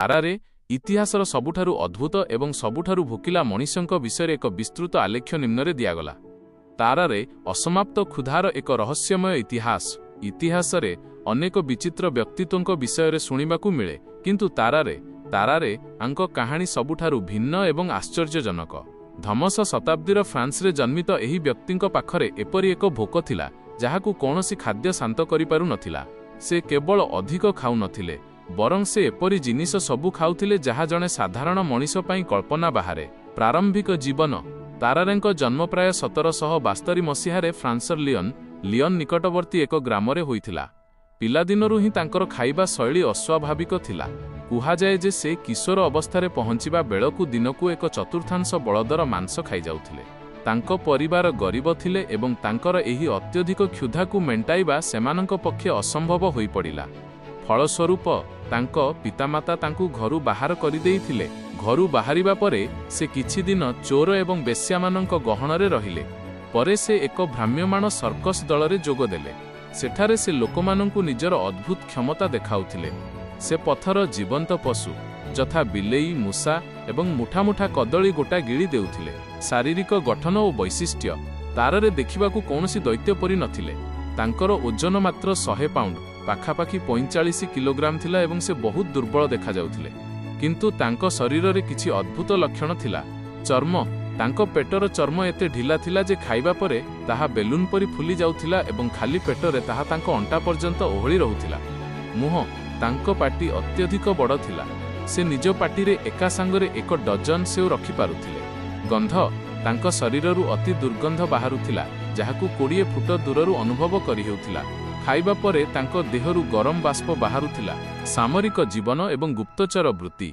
ତାରାରେ ଇତିହାସର ସବୁଠାରୁ ଅଦ୍ଭୁତ ଏବଂ ସବୁଠାରୁ ଭୋକିଲା ମଣିଷଙ୍କ ବିଷୟରେ ଏକ ବିସ୍ତୃତ ଆଲେଖ୍ୟ ନିମ୍ନରେ ଦିଆଗଲା। ତାରାରେ ଅସମାପ୍ତ କ୍ଷୁଧାର ଏକ ରହସ୍ୟମୟ ଇତିହାସ। ଇତିହାସରେ ଅନେକ ବିଚିତ୍ର ବ୍ୟକ୍ତିତ୍ୱଙ୍କ ବିଷୟରେ ଶୁଣିବାକୁ ମିଳେ, କିନ୍ତୁ ତାରାରେ ଆଙ୍କ କାହାଣୀ ସବୁଠାରୁ ଭିନ୍ନ ଏବଂ ଆଶ୍ଚର୍ଯ୍ୟଜନକ। ଧମସ ଶତାବ୍ଦୀର ଫ୍ରାନ୍ସରେ ଜନ୍ମିତ ଏହି ବ୍ୟକ୍ତିଙ୍କ ପାଖରେ ଏପରି ଏକ ଭୋକ ଥିଲା ଯାହାକୁ କୌଣସି ଖାଦ୍ୟ ଶାନ୍ତ କରିପାରୁନଥିଲା। ସେ କେବଳ ଅଧିକ ଖାଉନଥିଲେ, ବରଂ ସେ ଏପରି ଜିନିଷ ସବୁ ଖାଉଥିଲେ ଯାହା ଜଣେ ସାଧାରଣ ମଣିଷ ପାଇଁ କଳ୍ପନା ବାହାରେ। ପ୍ରାରମ୍ଭିକ ଜୀବନ। ତାରାରେଙ୍କ ଜନ୍ମ ପ୍ରାୟ 1772 ମସିହାରେ ଫ୍ରାନ୍ସର ଲିଅନ୍ ନିକଟବର୍ତ୍ତୀ ଏକ ଗ୍ରାମରେ ହୋଇଥିଲା। ପିଲାଦିନରୁ ହିଁ ତାଙ୍କର ଖାଇବା ଶୈଳୀ ଅସ୍ୱାଭାବିକ ଥିଲା। କୁହାଯାଏ ଯେ ସେ କିଶୋର ଅବସ୍ଥାରେ ପହଞ୍ଚିବା ବେଳକୁ ଦିନକୁ ଏକ ଚତୁର୍ଥାଂଶ ବଳଦର ମାଂସ ଖାଇଯାଉଥିଲେ। ତାଙ୍କ ପରିବାର ଗରିବ ଥିଲେ ଏବଂ ତାଙ୍କର ଏହି ଅତ୍ୟଧିକ କ୍ଷୁଧାକୁ ମେଣ୍ଟାଇବା ସେମାନଙ୍କ ପକ୍ଷେ ଅସମ୍ଭବ ହୋଇପଡ଼ିଲା। ଫଳସ୍ୱରୂପ ତାଙ୍କ ପିତାମାତା ତାଙ୍କୁ ଘରୁ ବାହାର କରିଦେଇଥିଲେ। ଘରୁ ବାହାରିବା ପରେ ସେ କିଛି ଦିନ ଚୋର ଏବଂ ବେଶ୍ୟାମାନଙ୍କ ଗହଣରେ ରହିଲେ। ପରେ ସେ ଏକ ଭ୍ରାମ୍ୟମାଣ ସର୍କସ ଦଳରେ ଯୋଗଦେଲେ। ସେଠାରେ ସେ ଲୋକମାନଙ୍କୁ ନିଜର ଅଦ୍ଭୁତ କ୍ଷମତା ଦେଖାଉଥିଲେ। ସେ ପଥର ଜୀବନ୍ତ ପଶୁ ଯଥା ବିଲେଇ, ମୂଷା ଏବଂ ମୁଠା ମୁଠା କଦଳୀ ଗୋଟା ଗିଳି ଦେଉଥିଲେ। ଶାରୀରିକ ଗଠନ ଓ ବୈଶିଷ୍ଟ୍ୟ। ତାରାରେ ଦେଖିବାକୁ କୌଣସି ଦୈତ୍ୟ ପରି ନଥିଲେ। ତାଙ୍କର ଓଜନ ମାତ୍ର 100 ପାଉଣ୍ଡ ପାଖାପାଖି 45 କିଲୋଗ୍ରାମ ଥିଲା ଏବଂ ସେ ବହୁତ ଦୁର୍ବଳ ଦେଖାଯାଉଥିଲେ। କିନ୍ତୁ ତାଙ୍କ ଶରୀରରେ କିଛି ଅଦ୍ଭୁତ ଲକ୍ଷଣ ଥିଲା। ଚର୍ମ। ତାଙ୍କ ପେଟର ଚର୍ମ ଏତେ ଢିଲା ଥିଲା ଯେ ଖାଇବା ପରେ ତାହା ବେଲୁନ୍ ପରି ଫୁଲି ଯାଉଥିଲା ଏବଂ ଖାଲି ପେଟରେ ତାହା ତାଙ୍କ ଅଣ୍ଟା ପର୍ଯ୍ୟନ୍ତ ଓହଳି ରହୁଥିଲା। ମୁହଁ। ତାଙ୍କ ପାଟି ଅତ୍ୟଧିକ ବଡ଼ ଥିଲା। ସେ ନିଜ ପାଟିରେ ଏକା ସାଙ୍ଗରେ 1 ଡଜନ ସେଓ ରଖିପାରୁଥିଲେ। ଗନ୍ଧ। ତାଙ୍କ ଶରୀରରୁ ଅତି ଦୁର୍ଗନ୍ଧ ବାହାରୁଥିଲା ଯାହାକୁ 20 ଫୁଟ ଦୂରରୁ ଅନୁଭବ କରିହେଉଥିଲା। ଖାଇବା ପରେ ତାଙ୍କ ଦେହରୁ ଗରମ ବାଷ୍ପ ବାହାରୁଥିଲା। ସାମରିକ ଜୀବନ ଏବଂ ଗୁପ୍ତଚର ବୃତ୍ତି।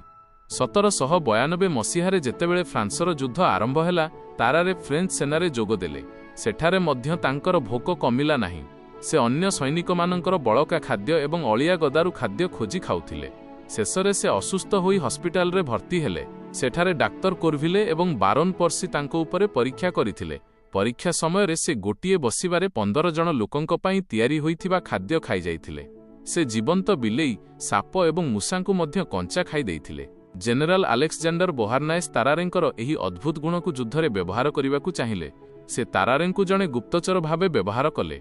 1792 ମସିହାରେ ଯେତେବେଳେ ଫ୍ରାନ୍ସର ଯୁଦ୍ଧ ଆରମ୍ଭ ହେଲା, ତାରାରେ ଫ୍ରେଞ୍ଚ ସେନାରେ ଯୋଗଦେଲେ। ସେଠାରେ ମଧ୍ୟ ତାଙ୍କର ଭୋକ କମିଲା ନାହିଁ। ସେ ଅନ୍ୟ ସୈନିକମାନଙ୍କର ବଳକା ଖାଦ୍ୟ ଏବଂ ଅଳିଆ ଗଦାରୁ ଖାଦ୍ୟ ଖୋଜି ଖାଉଥିଲେ। ଶେଷରେ ସେ ଅସୁସ୍ଥ ହୋଇ ହସ୍ପିଟାଲରେ ଭର୍ତ୍ତି ହେଲେ। ସେଠାରେ ଡାକ୍ତର କୋର୍ଭିଲେ ଏବଂ ବାରୋନ୍ ପର୍ସି ତାଙ୍କ ଉପରେ ପରୀକ୍ଷା କରିଥିଲେ। ପରୀକ୍ଷା ସମୟରେ ସେ ଗୋଟିଏ ବସିବାରେ 15 ଜଣ ଲୋକଙ୍କ ପାଇଁ ତିଆରି ହୋଇଥିବା ଖାଦ୍ୟ ଖାଇଯାଇଥିଲେ। ସେ ଜୀବନ୍ତ ବିଲେଇ, ସାପ ଏବଂ ମୂଷାଙ୍କୁ ମଧ୍ୟ କଞ୍ଚା ଖାଇ ଦେଇଥିଲେ। ଜେନେରାଲ ଆଲେକ୍ସାଣ୍ଡର ବୋହାର୍ନାଏସ୍ ତାରାରେଙ୍କର ଏହି ଅଦ୍ଭୁତ ଗୁଣକୁ ଯୁଦ୍ଧରେ ବ୍ୟବହାର କରିବାକୁ ଚାହିଁଲେ। ସେ ତାରାରେଙ୍କୁ ଜଣେ ଗୁପ୍ତଚର ଭାବେ ବ୍ୟବହାର କଲେ।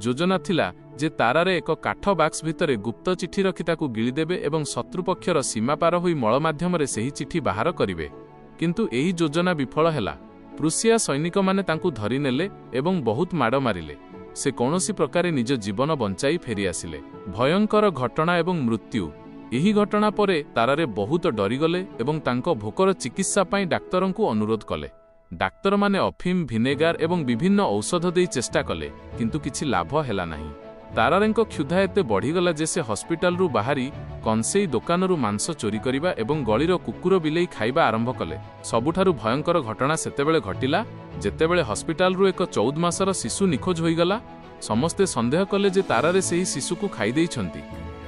ଯୋଜନା ଥିଲା ଯେ ତାରାରେ ଏକ କାଠ ବାକ୍ସ ଭିତରେ ଗୁପ୍ତ ଚିଠି ରଖି ତାକୁ ଗିଳିଦେବେ ଏବଂ ଶତ୍ରୁପକ୍ଷର ସୀମା ପାର ହୋଇ ମଳ ମାଧ୍ୟମରେ ସେହି ଚିଠି ବାହାର କରିବେ। କିନ୍ତୁ ଏହି ଯୋଜନା ବିଫଳ ହେଲା। ପ୍ରୁସିଆ ସୈନିକମାନେ ତାଙ୍କୁ ଧରିନେଲେ ଏବଂ ବହୁତ ମାଡ଼ ମାରିଲେ। ସେ କୌଣସି ପ୍ରକାରେ ନିଜ ଜୀବନ ବଞ୍ଚାଇ ଫେରିଆସିଲେ। ଭୟଙ୍କର ଘଟଣା ଏବଂ ମୃତ୍ୟୁ। ଏହି ଘଟଣା ପରେ ତାରାରେ ବହୁତ ଡରିଗଲେ ଏବଂ ତାଙ୍କ ଭୋକର ଚିକିତ୍ସା ପାଇଁ ଡାକ୍ତରଙ୍କୁ ଅନୁରୋଧ କଲେ। ଡାକ୍ତରମାନେ ଅଫିମ୍, ଭିନେଗାର ଏବଂ ବିଭିନ୍ନ ଔଷଧ ଦେଇ ଚେଷ୍ଟା କଲେ, କିନ୍ତୁ କିଛି ଲାଭ ହେଲା ନାହିଁ। ତାରାରେଙ୍କ କ୍ଷୁଧା ଏତେ ବଢ଼ିଗଲା ଯେ ସେ ହସ୍ପିଟାଲରୁ ବାହାରି କନ୍ସେଇ ଦୋକାନରୁ ମାଂସ ଚୋରି କରିବା ଏବଂ ଗଳିର କୁକୁର ବିଲେଇ ଖାଇବା ଆରମ୍ଭ କଲେ। ସବୁଠାରୁ ଭୟଙ୍କର ଘଟଣା ସେତେବେଳେ ଘଟିଲା ଯେତେବେଳେ ହସ୍ପିଟାଲରୁ ଏକ 14 ମାସର ଶିଶୁ ନିଖୋଜ ହୋଇଗଲା। ସମସ୍ତେ ସନ୍ଦେହ କଲେ ଯେ ତାରାରେ ସେହି ଶିଶୁକୁ ଖାଇଦେଇଛନ୍ତି।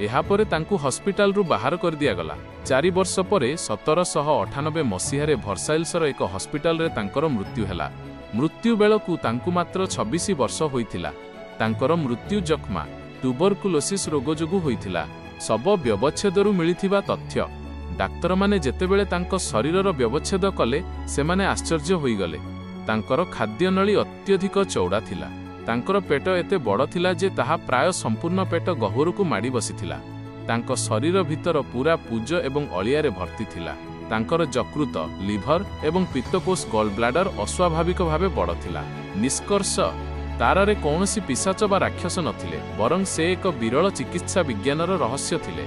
ଏହାପରେ ତାଙ୍କୁ ହସ୍ପିଟାଲରୁ ବାହାର କରିଦିଆଗଲା। 4 ବର୍ଷ ପରେ 1798 ମସିହାରେ ଭର୍ସାଇଲ୍ସର ଏକ ହସ୍ପିଟାଲରେ ତାଙ୍କର ମୃତ୍ୟୁ ହେଲା। ମୃତ୍ୟୁ ବେଳକୁ ତାଙ୍କୁ ମାତ୍ର 26 ବର୍ଷ ହୋଇଥିଲା। ତାଙ୍କର ମୃତ୍ୟୁ ଯକ୍ଷ୍ମା, ଟ୍ୟୁବରକୁଲୋସିସ୍ ରୋଗ ଯୋଗୁଁ ହୋଇଥିଲା। ଶବ ବ୍ୟବଚ୍ଛେଦରୁ ମିଳିଥିବା ତଥ୍ୟ। ଡାକ୍ତରମାନେ ଯେତେବେଳେ ତାଙ୍କ ଶରୀରର ବ୍ୟବଚ୍ଛେଦ କଲେ, ସେମାନେ ଆଶ୍ଚର୍ଯ୍ୟ ହୋଇଗଲେ। ତାଙ୍କର ଖାଦ୍ୟନଳୀ ଅତ୍ୟଧିକ ଚଉଡ଼ା ଥିଲା। ତାଙ୍କର ପେଟ ଏତେ ବଡ଼ ଥିଲା ଯେ ତାହା ପ୍ରାୟ ସମ୍ପୂର୍ଣ୍ଣ ପେଟ ଗହ୍ୱରକୁ ମାଡ଼ି ବସିଥିଲା। ତାଙ୍କ ଶରୀର ଭିତର ପୁରା ପୁଜ ଏବଂ ଅଳିଆରେ ଭର୍ତ୍ତି ଥିଲା। ତାଙ୍କର ଯକୃତ, ଲିଭର ଏବଂ ପିତ୍ତକୋଷ ଗଲବ୍ଲାଡର ଅସ୍ୱାଭାବିକ ଭାବେ ବଡ଼ ଥିଲା। ନିଷ୍କର୍ଷ। ତାରାରେ କୌଣସି ପିଶାଚ ବା ରାକ୍ଷସ ନଥିଲେ, ବରଂ ସେ ଏକ ବିରଳ ଚିକିତ୍ସା ବିଜ୍ଞାନର ରହସ୍ୟ ଥିଲେ।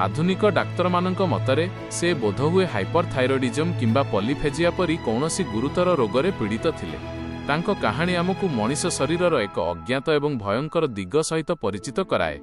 ଆଧୁନିକ ଡାକ୍ତରମାନଙ୍କ ମତରେ ସେ ବୋଧହୁଏ ହାଇପରଥାଇରଏଡିଜମ୍ କିମ୍ବା ପଲିଫେଜିଆ ପରି କୌଣସି ଗୁରୁତର ରୋଗରେ ପୀଡ଼ିତ ଥିଲେ। ତାଙ୍କ କାହାଣୀ ଆମକୁ ମଣିଷ ଶରୀରର ଏକ ଅଜ୍ଞାତ ଏବଂ ଭୟଙ୍କର ଦିଗ ସହିତ ପରିଚିତ କରାଏ।